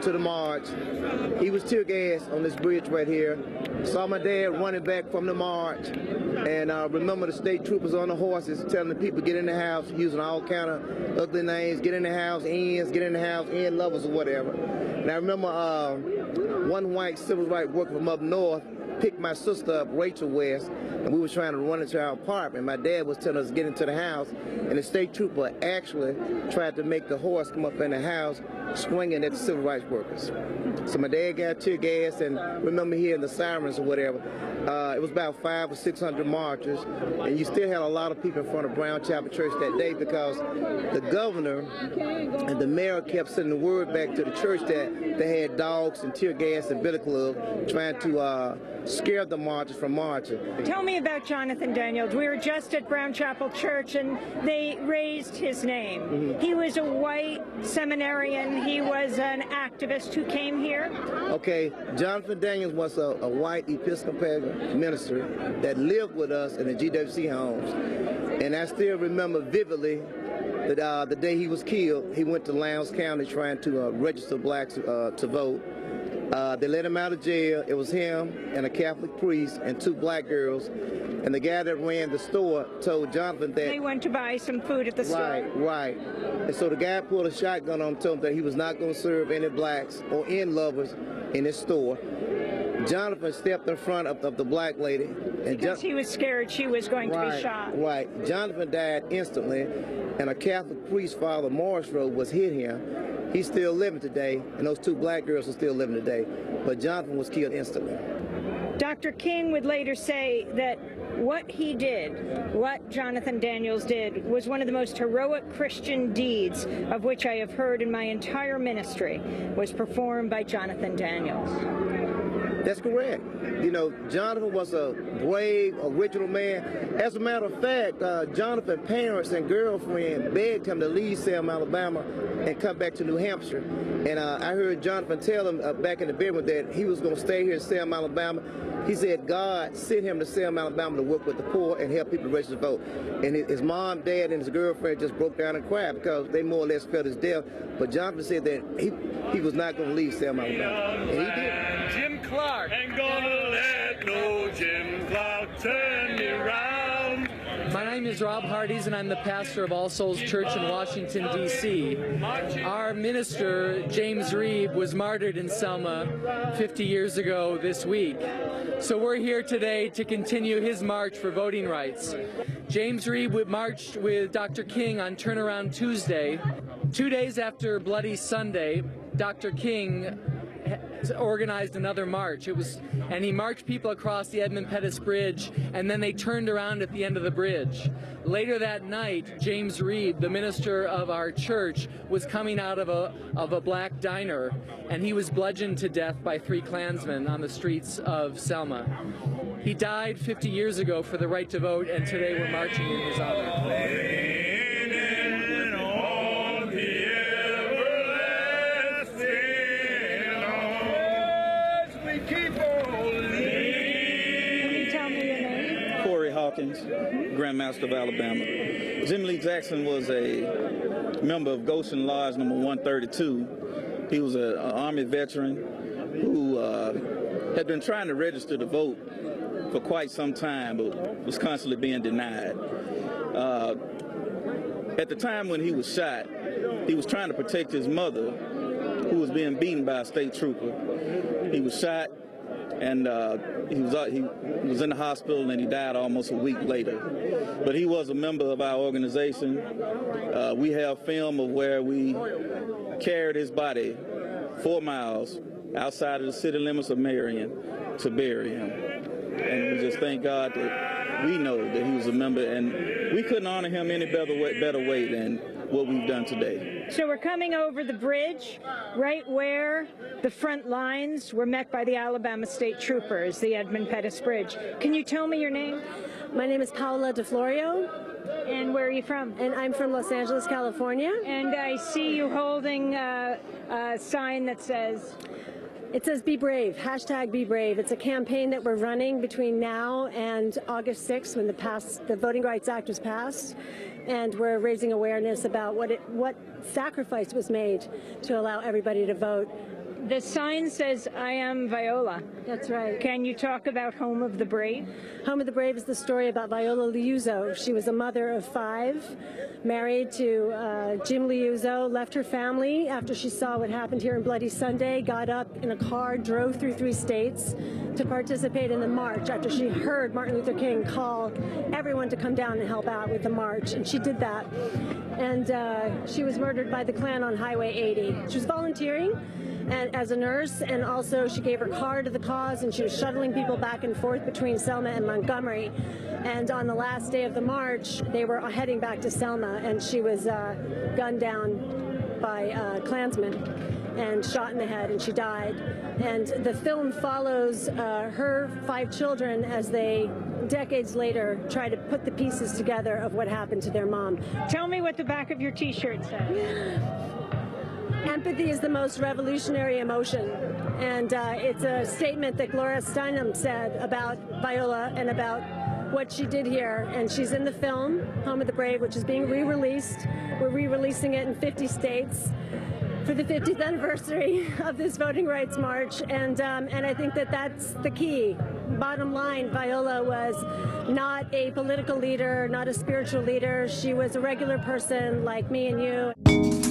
to the march. He was tear gassed on this bridge right here. Saw my dad running back from the march, and remember the state troopers on the horses telling the people get in the house, using all kind of ugly names, get in the house, ends, get in the house, end lovers or whatever. And I remember one white civil rights worker from up north picked my sister up, Rachel West, and we were trying to run into our apartment. My dad was telling us to get into the house, and the state trooper actually tried to make the horse come up in the house, swinging at the civil rights workers. So my dad got tear gas, and remember hearing the sirens or whatever. It was about 500 or 600 marchers, and you still had a lot of people in front of Brown Chapel Church that day because the governor and the mayor kept sending the word back to the church that they had dogs and tear gas and billy club trying to scare the marchers from marching. Tell me about Jonathan Daniels. We were just at Brown Chapel Church and they raised his name. Mm-hmm. He was a white seminarian. He was an activist who came here. Okay, Jonathan Daniels was a white Episcopal minister that lived with us in the GWC homes. And I still remember vividly that the day he was killed, he went to Lowndes County trying to register blacks to vote. They let him out of jail. It was him and a Catholic priest and 2 black girls. And the guy that ran the store told Jonathan that... They went to buy some food at the store. Right. And so the guy pulled a shotgun on him, told him that he was not going to serve any blacks or end lovers in his store. Jonathan stepped in front of the black lady. And because he was scared she was going to be shot. Right. Jonathan died instantly, and a Catholic priest, Father Morris Road, was hit here. He's still living today, and those 2 black girls are still living today. But Jonathan was killed instantly. Dr. King would later say that what he did, what Jonathan Daniels did, was one of the most heroic Christian deeds of which I have heard in my entire ministry, was performed by Jonathan Daniels. That's correct. You know, Jonathan was a brave, original man. As a matter of fact, Jonathan's parents and girlfriend begged him to leave Selma, Alabama, and come back to New Hampshire. And I heard Jonathan tell him back in the bedroom that he was going to stay here in Selma, Alabama. He said God sent him to Selma, Alabama to work with the poor and help people register to vote. And his mom, dad, and his girlfriend just broke down and cried because they more or less felt his death. But Jonathan said that he was not going to leave Selma, Alabama. And he did. Jim Clark. Ain't gonna let no Jim Clark turn me around. My name is Rob Hardees, and I'm the pastor of All Souls Church in Washington, D.C. Our minister, James Reeb, was martyred in Selma 50 years ago this week. So we're here today to continue his march for voting rights. James Reeb marched with Dr. King on Turnaround Tuesday. 2 days after Bloody Sunday, Dr. King organized another march. And he marched people across the Edmund Pettus Bridge, and then they turned around at the end of the bridge. Later that night, James Reeb, the minister of our church, was coming out of a black diner, and he was bludgeoned to death by 3 Klansmen on the streets of Selma. He died 50 years ago for the right to vote, and today we're marching in his honor. Grandmaster of Alabama. Jimmie Lee Jackson was a member of Goshen Lodge number 132. He was an Army veteran who had been trying to register to vote for quite some time, but was constantly being denied. At the time when he was shot, he was trying to protect his mother, who was being beaten by a state trooper. He was shot, and he was in the hospital, and he died almost a week later. But he was a member of our organization. We have film of where we carried his body 4 miles outside of the city limits of Marion to bury him. And we just thank God that we know that he was a member, and we couldn't honor him any better way than what we've done today. So we're coming over the bridge right where the front lines were met by the Alabama State Troopers, the Edmund Pettus Bridge. Can you tell me your name? My name is Paola DeFlorio. And where are you from? And I'm from Los Angeles, California. And I see you holding a sign that says... It says Be Brave, hashtag Be Brave. It's a campaign that we're running between now and August 6th when the Voting Rights Act was passed. And we're raising awareness about what sacrifice was made to allow everybody to vote The sign says, "I am Viola." That's right. Can you talk about Home of the Brave? Home of the Brave is the story about Viola Liuzzo. She was a mother of 5, married to Jimmie Lee Jackson, left her family after she saw what happened here in Bloody Sunday, got up in a car, drove through 3 states to participate in the march after she heard Martin Luther King call everyone to come down and help out with the march, and she did that. And she was murdered by the Klan on Highway 80. She was volunteering and as a nurse, and also she gave her car to the cause, and she was shuttling people back and forth between Selma and Montgomery. And on the last day of the march, they were heading back to Selma, and she was gunned down by Klansmen and shot in the head, and she died. And the film follows her 5 children as they, decades later, try to put the pieces together of what happened to their mom. Tell me what the back of your T-shirt says. Empathy is the most revolutionary emotion, and it's a statement that Gloria Steinem said about Viola and about what she did here, and she's in the film Home of the Brave, which is being re-released. We're re-releasing it in 50 states for the 50th anniversary of this voting rights march, and I think that that's the key. Bottom line, Viola was not a political leader, not a spiritual leader. She was a regular person like me and you.